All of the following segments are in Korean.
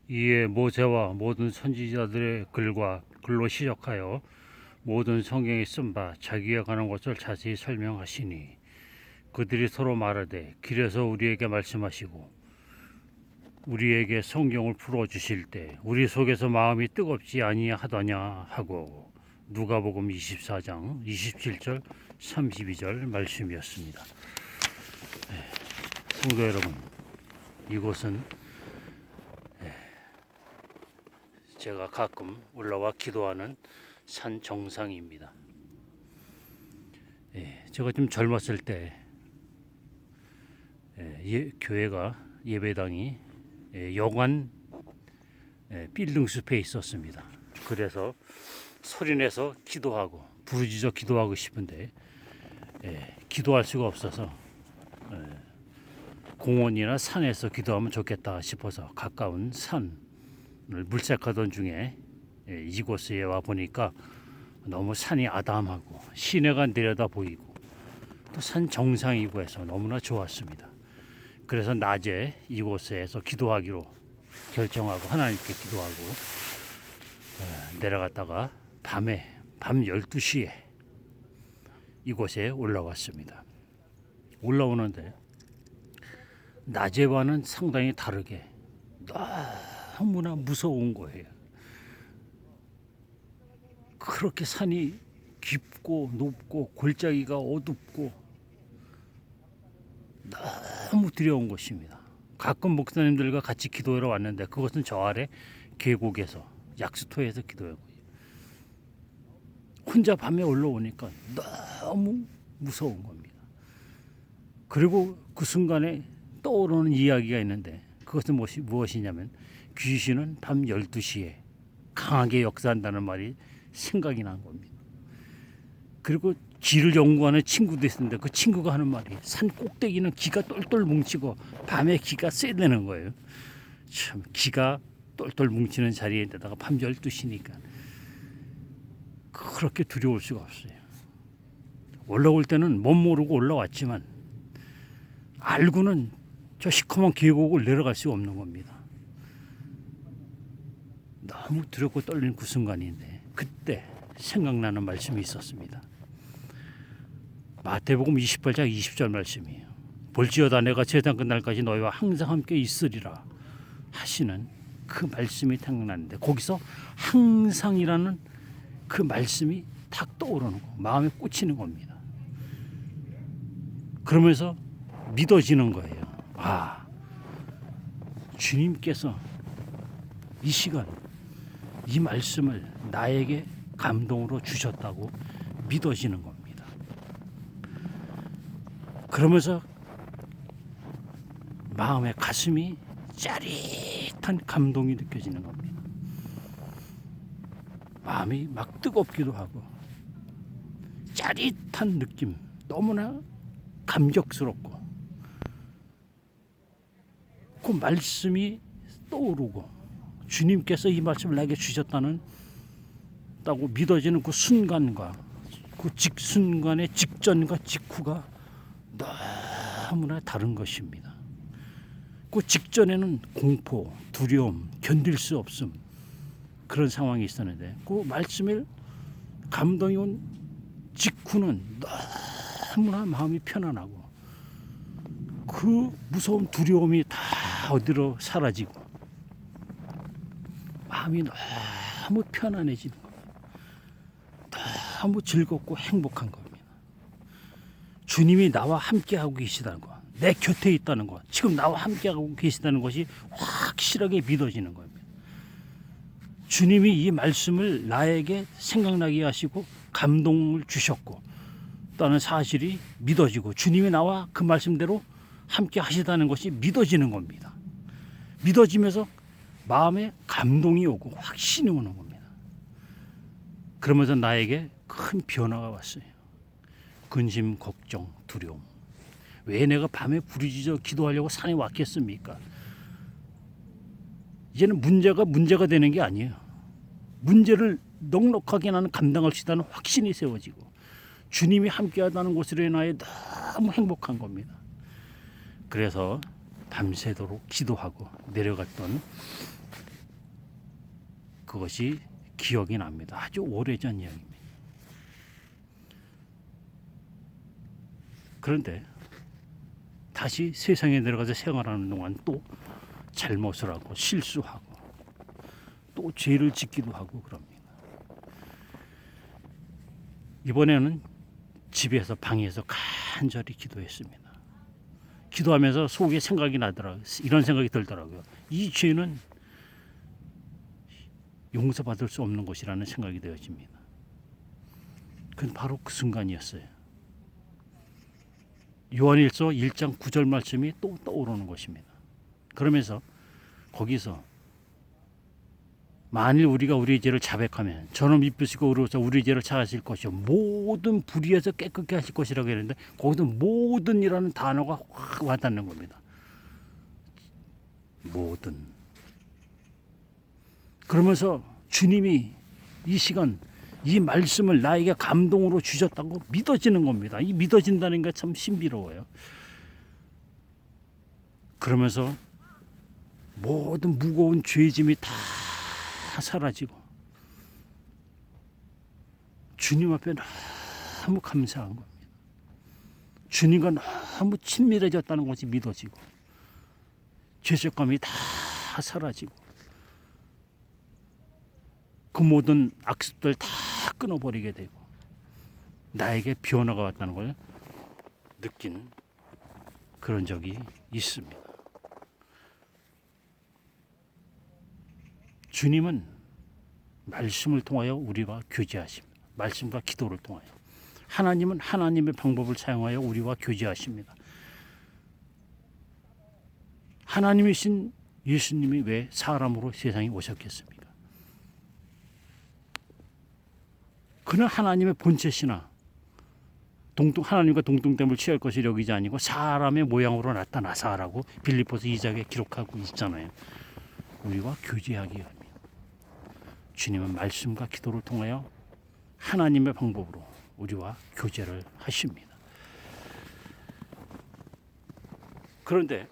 이에 모세와 모든 선지자들의 글과 글로 시작하여 모든 성경에 쓴 바 자기가 가는 곳을 자세히 설명하시니 그들이 서로 말하되 길에서 우리에게 말씀하시고 우리에게 성경을 풀어 주실 때 우리 속에서 마음이 뜨겁지 아니하더냐 하고 누가복음 24장 27절 32절 말씀이었습니다. 성도 여러분, 이곳은 제가 가끔 올라와 기도하는 산 정상입니다. 제가 좀 젊었을 때 교회가 예배당이 여관 빌딩 숲에 있었습니다. 그래서 소리내서 기도하고 부르짖어 기도하고 싶은데 기도할 수가 없어서 공원이나 산에서 기도하면 좋겠다 싶어서 가까운 산을 물색하던 중에 이곳에 와 보니까 너무 산이 아담하고 시내가 내려다 보이고 또 산 정상이고 해서 너무나 좋았습니다. 그래서 낮에 이곳에서 기도하기로 결정하고 하나님께 기도하고 내려갔다가 밤 12시에 이곳에 올라왔습니다. 올라오는데 낮에와는 상당히 다르게 너무나 무서운 거예요. 그렇게 산이 깊고 높고 골짜기가 어둡고 너무 두려운 곳입니다. 가끔 목사님들과 같이 기도하러 왔는데 그것은 저 아래 계곡에서 약수터에서 기도하고 혼자 밤에 올라오니까 너무 무서운 겁니다. 그리고 그 순간에 떠오르는 이야기가 있는데 그것은 무엇이냐면 귀신은 밤 12시에 강하게 역사한다는 말이 생각이 난 겁니다. 그리고 쥐를 연구하는 친구도 있었는데 그 친구가 하는 말이 산 꼭대기는 기가 똘똘 뭉치고 밤에 기가 세다는 거예요. 참 기가 똘똘 뭉치는 자리에다가 밤 12시니까 그렇게 두려울 수가 없어요. 올라올 때는 못 모르고 올라왔지만 알고는 저 시커먼 계곡을 내려갈 수가 없는 겁니다. 너무 두렵고 떨리는 그 순간인데 그때 생각나는 말씀이 있었습니다. 마태복음 28장 20절 말씀이에요. 볼지어다 내가 세상 끝날까지 너희와 항상 함께 있으리라 하시는 그 말씀이 생각나는데 거기서 항상이라는 그 말씀이 탁 떠오르는 거, 마음에 꽂히는 겁니다. 그러면서 믿어지는 거예요. 주님께서 이 시간 이 말씀을 나에게 감동으로 주셨다고 믿어지는 겁니다. 그러면서 마음의 가슴이 짜릿한 감동이 느껴지는 겁니다. 마음이 막 뜨겁기도 하고 짜릿한 느낌, 너무나 감격스럽고 그 말씀이 떠오르고 주님께서 이 말씀을 나에게 주셨다고 믿어지는 그 순간과 그 직순간의 직전과 직후가 너무나 다른 것입니다. 그 직전에는 공포, 두려움, 견딜 수 없음 그런 상황이 있었는데 그 말씀을 감동이 온 직후는 너무나 마음이 편안하고 그 무서운 두려움이 다 어디로 사라지고 마음이 너무 편안해지는 겁니다. 너무 즐겁고 행복한 겁니다. 주님이 나와 함께하고 계시다는 것, 내 곁에 있다는 것, 지금 나와 함께하고 계시다는 것이 확실하게 믿어지는 겁니다. 주님이 이 말씀을 나에게 생각나게 하시고 감동을 주셨고 또는 사실이 믿어지고 주님이 나와 그 말씀대로 함께 하시다는 것이 믿어지는 겁니다. 믿어지면서 마음에 감동이 오고 확신이 오는 겁니다. 그러면서 나에게 큰 변화가 왔어요. 근심, 걱정, 두려움. 왜 내가 밤에 부르짖어 기도하려고 산에 왔겠습니까? 이제는 문제가 되는 게 아니에요. 문제를 넉넉하게 나는 감당할 수 있다는 확신이 세워지고 주님이 함께하다는 것으로 인하여 너무 행복한 겁니다. 그래서 밤새도록 기도하고 내려갔던 그것이 기억이 납니다. 아주 오래전 이야기입니다. 그런데 다시 세상에 들어가서 생활하는 동안 또 잘못을 하고 실수하고 또 죄를 짓기도 하고 그럽니다. 이번에는 집에서 방에서 간절히 기도했습니다. 기도하면서 속에 생각이 나더라고요. 이런 생각이 들더라고요. 이 죄는 용서받을 수 없는 것이라는 생각이 되어집니다. 그건 바로 그 순간이었어요. 요한일서 1장 9절 말씀이 또 떠오르는 것입니다. 그러면서 거기서 만일 우리가 우리의 죄를 자백하면 저는 미쁘시고 의로우셔서 우리의 죄를 사하실 것이요 모든 불의에서 깨끗게 하실 것이라고 했는데 거기서 모든이라는 단어가 확 와닿는 겁니다. 모든. 그러면서 주님이 이 시간 이 말씀을 나에게 감동으로 주셨다고 믿어지는 겁니다. 이 믿어진다는 게 참 신비로워요. 그러면서 모든 무거운 죄짐이 다 사라지고 주님 앞에 너무 감사한 겁니다. 주님과 너무 친밀해졌다는 것이 믿어지고 죄책감이 다 사라지고 그 모든 악습들 다 끊어버리게 되고 나에게 변화가 왔다는 걸 느낀 그런 적이 있습니다. 주님은 말씀을 통하여 우리와 교제하십니다. 말씀과 기도를 통하여. 하나님은 하나님의 방법을 사용하여 우리와 교제하십니다. 하나님이신 예수님이 왜 사람으로 세상에 오셨겠습니까? 그는 하나님의 본체시나 하나님과 동등됨을 취할 것을 여기지 아니고 사람의 모양으로 나타나사라고 빌립보서 2장에 기록하고 있잖아요. 우리와 교제하기 위함이요. 주님은 말씀과 기도를 통하여 하나님의 방법으로 우리와 교제를 하십니다. 그런데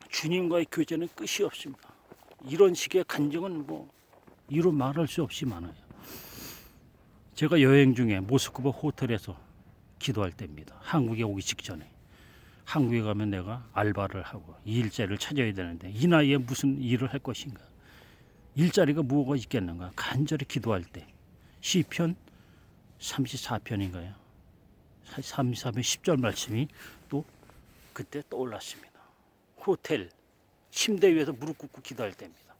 주님과의 교제는 끝이 없습니다. 이런 식의 간증은 이루 말할 수 없이 많아요. 제가 여행 중에 모스크바 호텔에서 기도할 때입니다. 한국에 오기 직전에. 한국에 가면 내가 알바를 하고 일자리를 찾아야 되는데 이 나이에 무슨 일을 할 것인가. 일자리가 뭐가 있겠는가. 간절히 기도할 때 시편 34편인가요? 34편 10절 말씀이 또 그때 떠올랐습니다. 호텔 침대 위에서 무릎 꿇고 기도할 때입니다.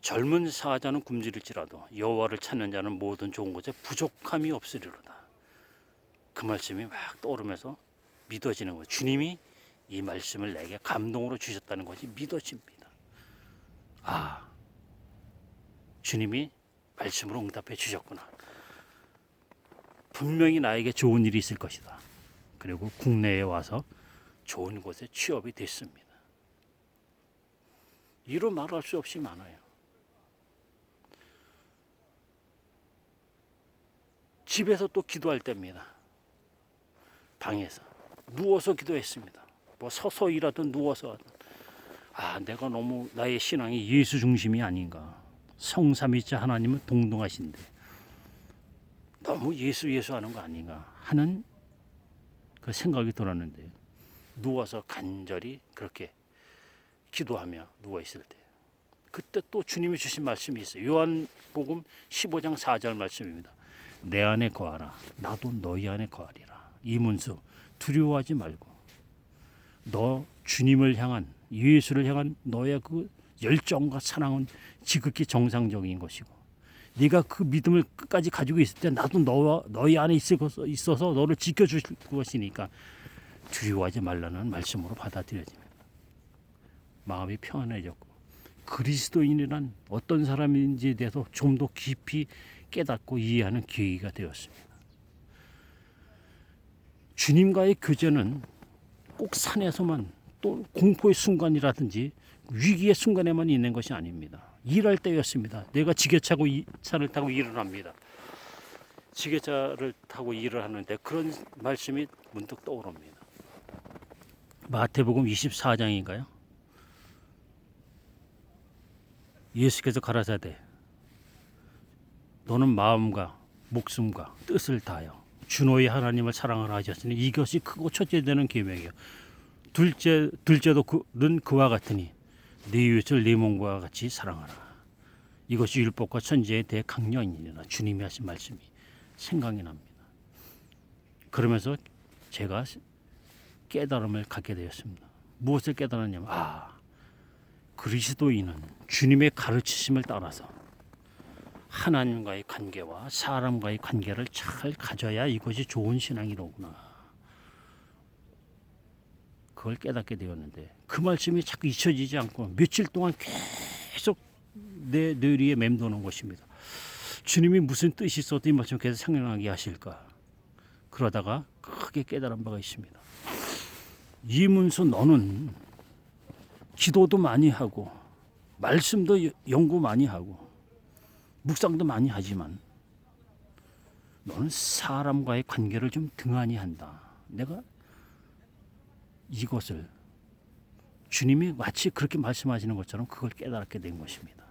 젊은 사자는 굶주릴지라도 여호와를 찾는 자는 모든 좋은 것에 부족함이 없으리로다. 그 말씀이 막 떠오르면서 믿어지는 거예요. 주님이 이 말씀을 내게 감동으로 주셨다는 것이 믿어집니다. 아, 주님이 말씀으로 응답해 주셨구나. 분명히 나에게 좋은 일이 있을 것이다. 그리고 국내에 와서 좋은 곳에 취업이 됐습니다. 이루 말할 수 없이 많아요. 집에서 또 기도할 때입니다. 방에서 누워서 기도했습니다. 서서 일하든 누워서 하든. 내가 너무 나의 신앙이 예수 중심이 아닌가. 성삼위자 하나님은 동등하신데 너무 예수 하는 거 아닌가 하는 그 생각이 들었는데 누워서 간절히 그렇게 기도하며 누워 있을 때 그때 또 주님이 주신 말씀이 있어요. 요한복음 15장 4절 말씀입니다. 내 안에 거하라. 나도 너희 안에 거하리라. 이문수 두려워하지 말고 너 주님을 향한 예수를 향한 너의 그 열정과 사랑은 지극히 정상적인 것이고 네가 그 믿음을 끝까지 가지고 있을 때 나도 너희 안에 있어서 너를 지켜줄 것이니까 두려워하지 말라는 말씀으로 받아들여집니다. 마음이 평안해졌고 그리스도인이란 어떤 사람인지에 대해서 좀 더 깊이 깨닫고 이해하는 계기가 되었습니다. 주님과의 교제는 꼭 산에서만 또 공포의 순간이라든지 위기의 순간에만 있는 것이 아닙니다. 일할 때였습니다. 내가 지게차를 타고 일을 합니다. 지게차를 타고 일을 하는데 그런 말씀이 문득 떠오릅니다. 마태복음 24장인가요? 예수께서 가라사대 너는 마음과 목숨과 뜻을 다하여 주 너희 하나님을 사랑하라 하셨으니 이것이 크고 첫째 되는 계명이요 둘째도 는 그와 같으니 네 이웃을 네 몸과 같이 사랑하라. 이것이 율법과 천지의 대강령이니라. 주님이 하신 말씀이 생각이 납니다. 그러면서 제가 깨달음을 갖게 되었습니다. 무엇을 깨달았냐면 그리스도인은 주님의 가르치심을 따라서 하나님과의 관계와 사람과의 관계를 잘 가져야 이것이 좋은 신앙이로구나. 그걸 깨닫게 되었는데 그 말씀이 자꾸 잊혀지지 않고 며칠 동안 계속 내 뇌리에 맴도는 것입니다. 주님이 무슨 뜻이 있어도 이 말씀 계속 생각나게 하실까. 그러다가 크게 깨달은 바가 있습니다. 이문수 너는 기도도 많이 하고 말씀도 연구 많이 하고 묵상도 많이 하지만 너는 사람과의 관계를 좀 등한히 한다. 내가 이것을 주님이 마치 그렇게 말씀하시는 것처럼 그걸 깨달게 된 것입니다.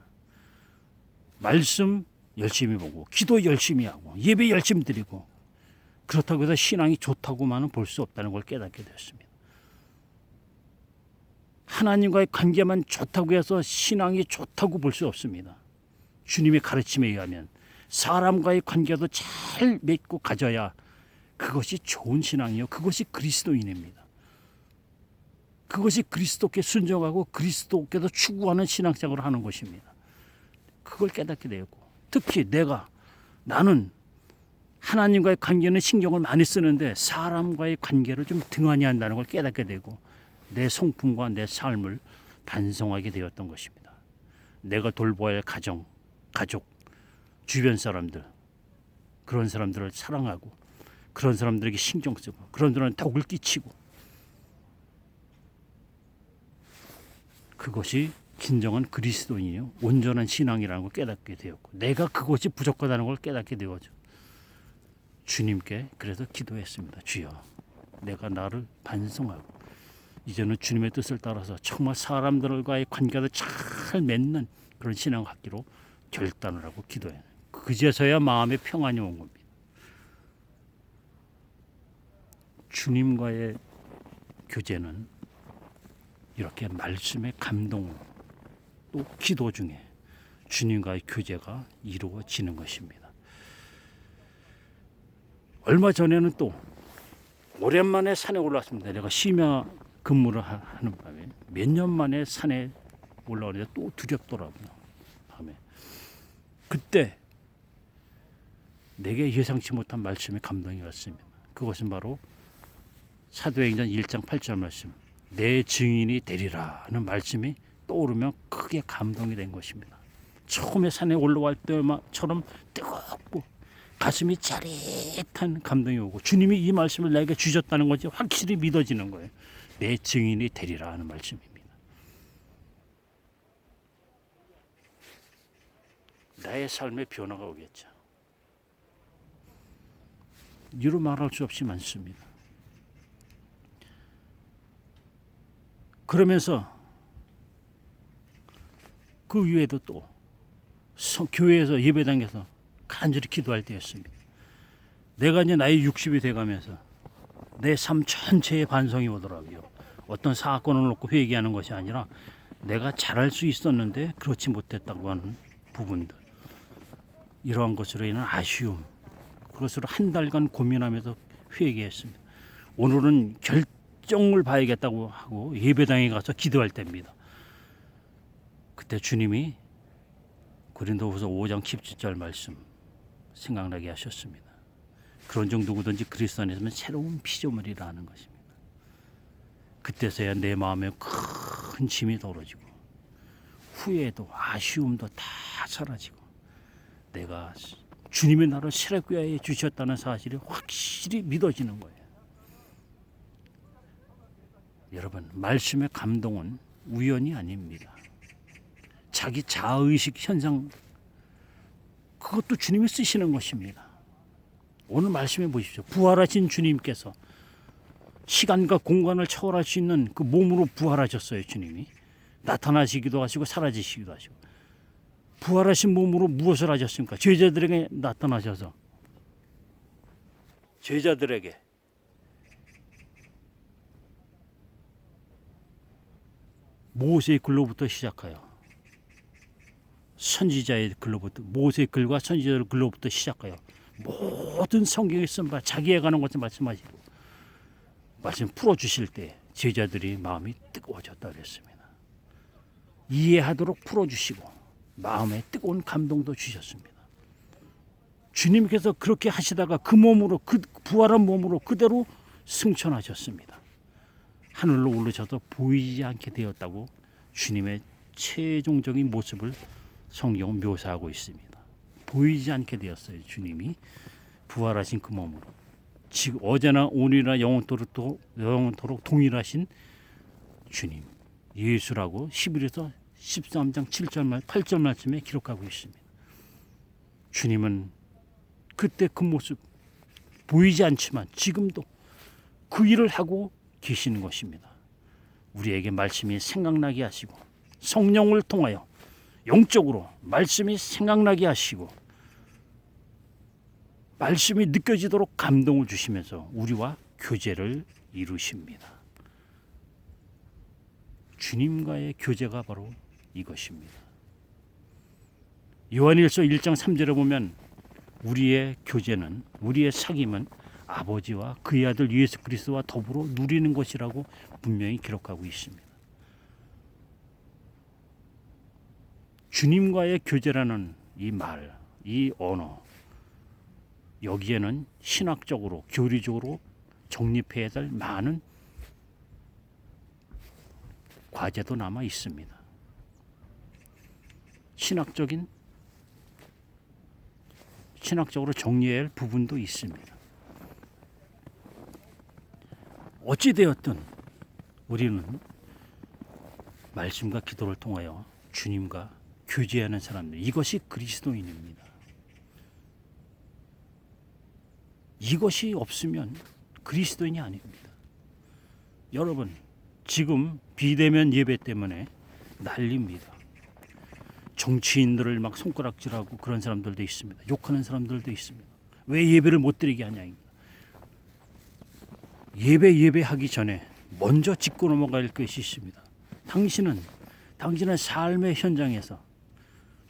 말씀 열심히 보고 기도 열심히 하고 예배 열심히 드리고 그렇다고 해서 신앙이 좋다고만은 볼 수 없다는 걸 깨닫게 되었습니다. 하나님과의 관계만 좋다고 해서 신앙이 좋다고 볼 수 없습니다. 주님의 가르침에 의하면 사람과의 관계도 잘 맺고 가져야 그것이 좋은 신앙이요. 그것이 그리스도인입니다. 그것이 그리스도께 순종하고 그리스도께도 추구하는 신앙생활을 하는 것입니다. 그걸 깨닫게 되었고 특히 나는 하나님과의 관계는 신경을 많이 쓰는데 사람과의 관계를 좀 등한히 한다는 걸 깨닫게 되고 내 성품과 내 삶을 반성하게 되었던 것입니다. 내가 돌보아야 할 가정, 가족, 주변 사람들 그런 사람들을 사랑하고 그런 사람들에게 신경 쓰고 그런 사람들은 덕을 끼치고 그것이 진정한 그리스도인이요 온전한 신앙이라는 걸 깨닫게 되었고 내가 그것이 부족하다는 걸 깨닫게 되었죠. 주님께 그래서 기도했습니다. 주여 내가 나를 반성하고 이제는 주님의 뜻을 따라서 정말 사람들과의 관계를 잘 맺는 그런 신앙을 갖기로 결단을 하고 기도해요. 그제서야 마음에 평안이 온 겁니다. 주님과의 교제는 이렇게 말씀의 감동 또 기도 중에 주님과의 교제가 이루어지는 것입니다. 얼마 전에는 또 오랜만에 산에 올랐습니다. 내가 심야 근무를 하는 밤에 몇 년 만에 산에 올라오는데 또 두렵더라고요. 밤에. 그때 내게 예상치 못한 말씀의 감동이 왔습니다. 그것은 바로 사도행전 1장 8절 말씀. 내 증인이 되리라 는 말씀이 떠오르며 크게 감동이 된 것입니다. 처음에 산에 올라갈 때처럼 뜨겁고 가슴이 짜릿한 감동이 오고 주님이 이 말씀을 내게 주셨다는 것이 확실히 믿어지는 거예요. 내 증인이 되리라 하는 말씀입니다. 나의 삶에 변화가 오겠죠. 이루 말할 수 없이 많습니다. 그러면서 그 위에도 또 교회에서 예배당에서 간절히 기도할 때였습니다. 내가 이제 나이 60이 돼가면서 내 삶 전체에 반성이 오더라고요. 어떤 사건을 놓고 회개하는 것이 아니라 내가 잘할 수 있었는데 그렇지 못했다고 하는 부분들 이러한 것으로 인한 아쉬움 그것으로 한 달간 고민하면서 회개했습니다. 오늘은 결정을 봐야겠다고 하고 예배당에 가서 기도할 때입니다. 그때 주님이 고린도후서 5장 17절 말씀 생각나게 하셨습니다. 그런 중 누구든지 그리스도 안에 있으면 새로운 피조물이라 하는 것입니다. 그때서야 내 마음에 큰 짐이 덜어지고 후회도 아쉬움도 다 사라지고 내가 주님이 나를 새롭게 해 주셨다는 사실이 확실히 믿어지는 거예요. 여러분 말씀의 감동은 우연이 아닙니다. 자기 자의식 현상 그것도 주님이 쓰시는 것입니다. 오늘 말씀해 보십시오. 부활하신 주님께서 시간과 공간을 초월할 수 있는 그 몸으로 부활하셨어요. 주님이 나타나시기도 하시고 사라지시기도 하시고 부활하신 몸으로 무엇을 하셨습니까? 제자들에게 나타나셔서 제자들에게 모세의 글로부터 시작하여 선지자의 글로부터 모세의 글과 선지자의 글로부터 시작하여 모든 성경에 쓴 바 자기에 관한 것을 말씀하시고 말씀 풀어주실 때 제자들이 마음이 뜨거워졌다 그랬습니다. 이해하도록 풀어주시고 마음에 뜨거운 감동도 주셨습니다. 주님께서 그렇게 하시다가 그 몸으로 그 부활한 몸으로 그대로 승천하셨습니다. 하늘로 오르셔서 보이지 않게 되었다고 주님의 최종적인 모습을 성경은 묘사하고 있습니다. 보이지 않게 되었어요. 주님이 부활하신 그 몸으로. 지금 어제나 오늘이나 영원토록 동일하신 주님 예수라고 히브리서 13장 7절 8절 말씀에 기록하고 있습니다. 주님은 그때 그 모습 보이지 않지만 지금도 그 일을 하고 계시는 것입니다. 우리에게 말씀이 생각나게 하시고 성령을 통하여 영적으로 말씀이 생각나게 하시고 말씀이 느껴지도록 감동을 주시면서 우리와 교제를 이루십니다. 주님과의 교제가 바로 이것입니다. 요한일서 1장 3절에 보면 우리의 교제는 우리의 사귐은 아버지와 그의 아들 예수 그리스도와 더불어 누리는 것이라고 분명히 기록하고 있습니다. 주님과의 교제라는 이 말, 이 언어 여기에는 신학적으로 교리적으로 정립해야 될 많은 과제도 남아 있습니다. 신학적으로 정리해야 할 부분도 있습니다. 어찌되었든 우리는 말씀과 기도를 통하여 주님과 교제하는 사람들, 이것이 그리스도인입니다. 이것이 없으면 그리스도인이 아닙니다. 여러분, 지금 비대면 예배 때문에 난리입니다. 정치인들을 막 손가락질하고 그런 사람들도 있습니다. 욕하는 사람들도 있습니다. 왜 예배를 못 드리게 하냐입니다. 예배하기 전에 먼저 짚고 넘어갈 것이 있습니다. 당신은 삶의 현장에서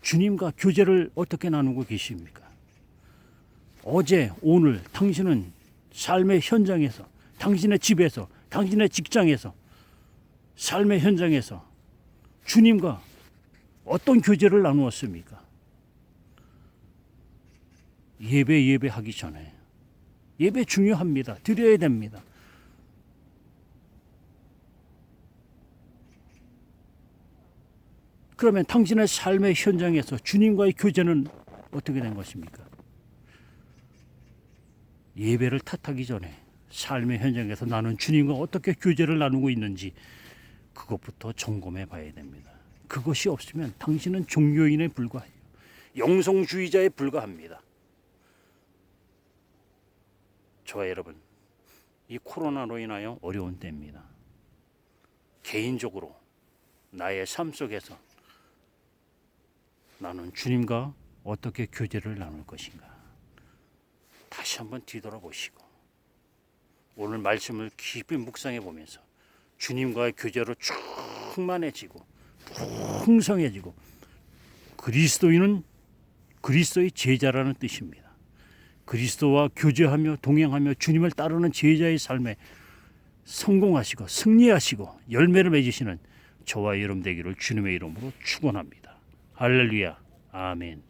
주님과 교제를 어떻게 나누고 계십니까? 어제, 오늘 당신은 삶의 현장에서, 당신의 집에서, 당신의 직장에서, 삶의 현장에서 주님과 어떤 교제를 나누었습니까? 예배하기 전에. 예배 중요합니다. 드려야 됩니다. 그러면 당신의 삶의 현장에서 주님과의 교제는 어떻게 된 것입니까? 예배를 탓하기 전에 삶의 현장에서 나는 주님과 어떻게 교제를 나누고 있는지 그것부터 점검해 봐야 됩니다. 그것이 없으면 당신은 종교인에 불과해요. 영성주의자에 불과합니다. 저와 여러분, 이 코로나로 인하여 어려운 때입니다. 개인적으로 나의 삶 속에서 나는 주님과 어떻게 교제를 나눌 것인가 다시 한번 뒤돌아보시고 오늘 말씀을 깊이 묵상해 보면서 주님과의 교제로 충만해지고 풍성해지고 그리스도인은 그리스도의 제자라는 뜻입니다. 그리스도와 교제하며 동행하며 주님을 따르는 제자의 삶에 성공하시고 승리하시고 열매를 맺으시는 저와 여러분 되기를 주님의 이름으로 축원합니다. 할렐루야. 아멘.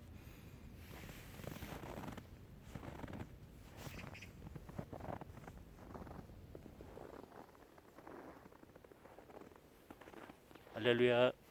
할렐루야.